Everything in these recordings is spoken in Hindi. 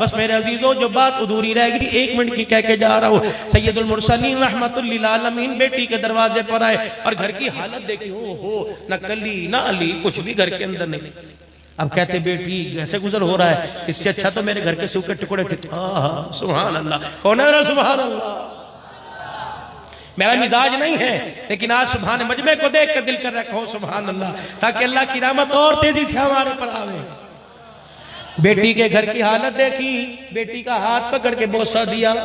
बस मेरे अजीजों जो बात अधूरी रह गई 1 मिनट की कह के जा रहा हूँ। सैयदुल मुरसलीन रहमतुल लिल आलमीन बेटी के दरवाजे पर आए और घर की हालत देखी, हो न कली ना अली, कुछ भी घर के अंदर नहीं। अब कहते बेटी कैसे गुजर हो रहा है, इससे अच्छा तो मेरे घर के सूखे टुकड़े थे। सुभान अल्लाह, कौन है सुभान अल्लाह। मेरा मिजाज नहीं है लेकिन आज सुभान मजमे को देख कर दिल कर रखा हो सुभान अल्लाह, ताकि अल्लाह की रहमत और तेजी से हमारे पर आवे। बेटी के घर की हालत देखी, बेटी का हाथ पकड़ के बोसा दिया,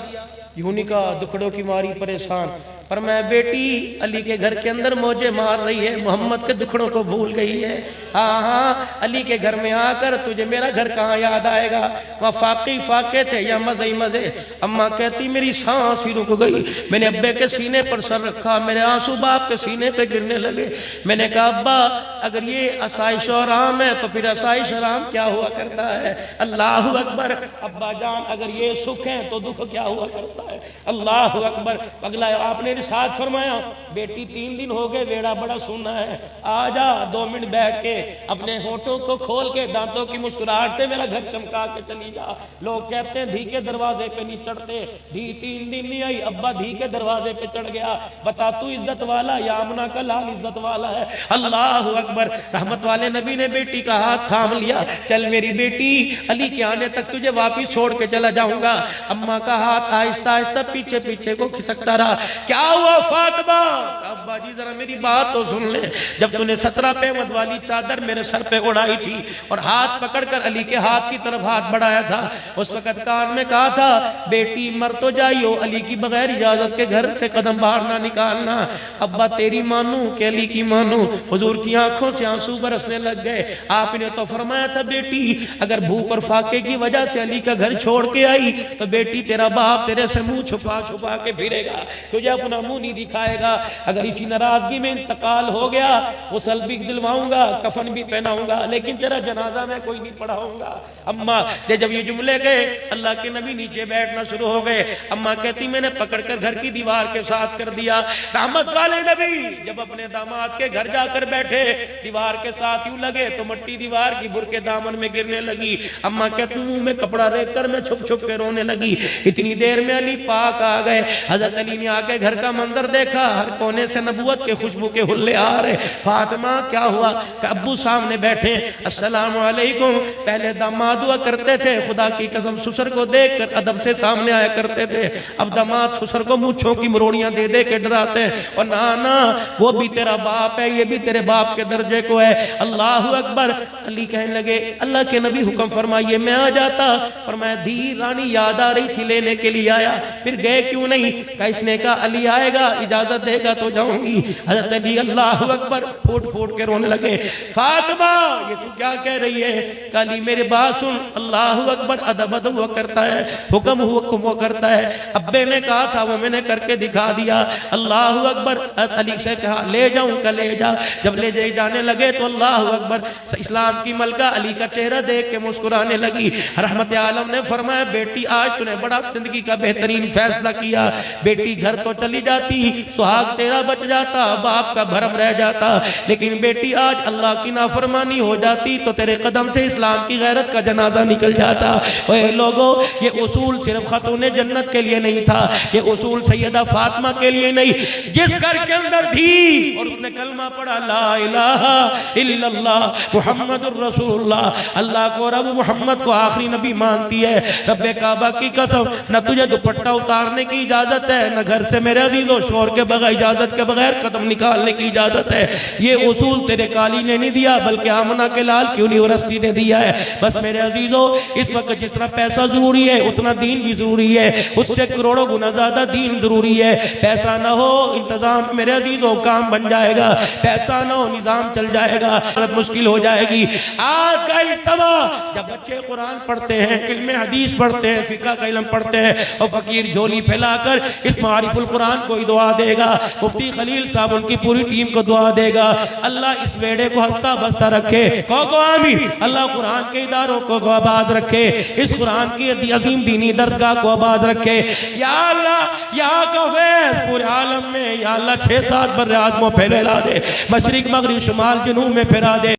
यूं का दुखड़ों की मारी परेशान, पर मैं बेटी अली के घर के अंदर मौजे मार रही है, मोहम्मद के दुखड़ों को भूल गई है। हाँ अली के घर में आकर तुझे मेरा घर कहाँ याद आएगा, वहाँ फाके फाके थे या मजे ही मजे। अम्मा कहती मेरी सांस ही रुक गई, मैंने अब्बे के सीने पर सर रखा, मेरे आंसू बाप के सीने पे गिरने लगे। मैंने कहा अब्बा अगर ये आसाइश और आराम है तो फिर आसाइश आराम क्या हुआ करता है। अल्लाह अकबर। अब्बा जान अगर ये सुख है तो दुख क्या हुआ करता है। अल्लाह अकबर। अगला आपने इरशाद फरमाया बेटी 3 दिन हो गए वेड़ा बड़ा सुनना है, आजा 2 मिनट बैठ के अपने होठों को खोल के दांतों की मुस्कुराहट से मेरा घर चमका के चली जा। लोग कहते हैं धी के दरवाजे पे नहीं चढ़ते, धी 3 दिन नहीं आई, अब्बा धी के दरवाजे पे चढ़ गया। बता तू इज्जत वाला या आमना का लाल इज्जत वाला है। अल्लाह अकबर। रहमत वाले नबी ने बेटी का हाथ थाम लिया, चल मेरी बेटी अली के आने तक तुझे वापिस छोड़ के चला जाऊंगा। अम्मा का हाथ आहिस्ता आहिस्ता पीछे पीछे को खिसकता रहा। क्या हुआ फातिमा? अब्बा जी जरा मेरी बात तो सुन ले, जब तूने 17 पेमद वाली चादर मेरे सर पे उड़ाई थी और हाथ पकड़कर अली के हाथ की तरफ हाथ बढ़ाया था, उस वक्त कान में कहा था बेटी मर तो जाइयो, अली की बगैर इजाजत के घर से कदम बाहर ना निकालना। अब्बा तेरी मानू के अली की मानू। हुजूर की आंखों से आंसू बरसने लग गए। आपने तो फरमाया था बेटी अगर भूख और फाके की वजह से अली का घर छोड़ के आई तो बेटी तेरा बाप तेरे से मुंह छुपा छुपा के फिरेगा, तुझे अपना मुंह नहीं दिखाएगा। अगर इसी नाराजगी में इंतकाल हो गया गुस्ल भी दिलवाऊंगा, कफन भी पहनाऊंगा, लेकिन तेरा जनाजा मैं कोई नहीं पढ़ाऊंगा। अम्मा जब ये जुमले गए अल्लाह के नबी नीचे बैठना शुरू हो गए। अम्मा कहती मैंने पकड़कर घर की दीवार के साथ कर दिया। रहमत वाले नबी जब अपने दामाद के घर जाकर बैठे दीवार के साथ यूं लगे तो मट्टी दीवार की बुर के दामन में गिरने लगी। अम्मा कहती मुंह में कपड़ा रेख कर मैं छुप छुप के रोने लगी। इतनी देर में अली पाक आ गए। हजरत अली ने आके घर का मंजर देखा, हर कोने से नबूवत के खुशबू के हुल्ले आ रहे। फातिमा क्या हुआ? अब्बू सामने बैठे, अस्सलाम वालेकुम। पहले दामाद हुआ करते थे, खुदा की कसम ससुर को देखकर अदब से सामने आया करते थे। अब दामाद ससुर को मूंछों की मरोड़ियां दे दे के डराते हैं, और ना ना वो भी तेरा बाप है, ये भी तेरे बाप के दर्जे को है। अल्लाह अकबर। अली कहने लगे अल्लाह के नबी हुक्म फरमाइए मैं आ जाता, और मैं धी रानी याद आ रही थी लेने के लिए आया, फिर गए क्यों नहीं? इसने कहा अली आएगा इजाजत देगा तो जाऊंगी। हजरत अली अल्लाह अकबर फूट फूट के रोने लगे। फातिमा ये तू क्या कह रही है? काली मेरे बात सुन, अल्लाह अकबर अदब अदब हुआ करता है, हुक्म हुआ करता है। अब्बे ने कहा था वो मैंने करके दिखा दिया। अल्लाह अकबर। अली से कहा ले जाऊं का ले जा। जब ले जाने लगे तो अल्लाह अकबर इस्लाम की मलका अली का चेहरा देख के मुस्कुराने लगी। रहमत आलम ने फरमाया बेटी आज तूने बड़ा जिंदगी का बेहतरीन फैसला किया। बेटी घर तो चली जाती, सुहाग तेरा बच जाता, बाप का भरम रह जाता, लेकिन बेटी आज अल्लाह की नाफरमानी हो जाती तो तेरे कदम से इस्लाम की गैरत का जनाजा निकल जाता। ओए लोगो ये उसूल सिर्फ खातून जन्नत के लिए नहीं था, ये उसूल सैयदा फातिमा के लिए नहीं, जिस घर के अंदर थी और उसने कलमा पढ़ा ला इलाहा इल्लल्लाह मुहम्मदुर रसूलुल्लाह, अल्लाह को रब मोहम्मद को आखिरी नबी मानती है। रब्बे काबा की कसम न तुझे दुपट्टा उतारने की इजाजत है, न घर से मेरे अजीजों शोर के बगैर इजाजत के बगैर कदम निकालने की इजाजत है। ये उसूल तेरे काली ने नहीं दिया बल्कि आमना के लाल की यूनिवर्सिटी ने दिया है। बस मेरे अजीजों इस वक्त जिस तरह पैसा जरूरी है उतना दीन भी जरूरी है, उससे करोड़ों गुना ज्यादा दीन जरूरी है। पैसा ना हो इंतजाम मेरे अजीजों काम बन जाएगा, पैसा ना हो निजाम चल जाएगा, मुश्किल हो जाएगी। आज का इज्तिमा जब बच्चे कुरान पढ़ते हैं, इल्म हदीस पढ़ते हैं, फिक़ह का इल्म पढ़ते हैं, और फकीर झोली फैलाकर इस मारिफुल कुरान को ही दुआ देगा, मुफ्ती खलील साहब उनकी पूरी टीम को दुआ देगा। अल्लाह इस बेड़े को हंसता बसता रखे, को आमीन। अल्लाह कुरान के इदारों को आबाद रखे, इस कुरान की अजीम दीनी दरसगाह को आबाद रखे। या अल्लाह यहाँ का फैज़ पूरे आलम में या अल्लाह 6-7 बर्रे आज़मों फैला दे, मशरिक मगरिब शुमाल जुनूब में फैला दे।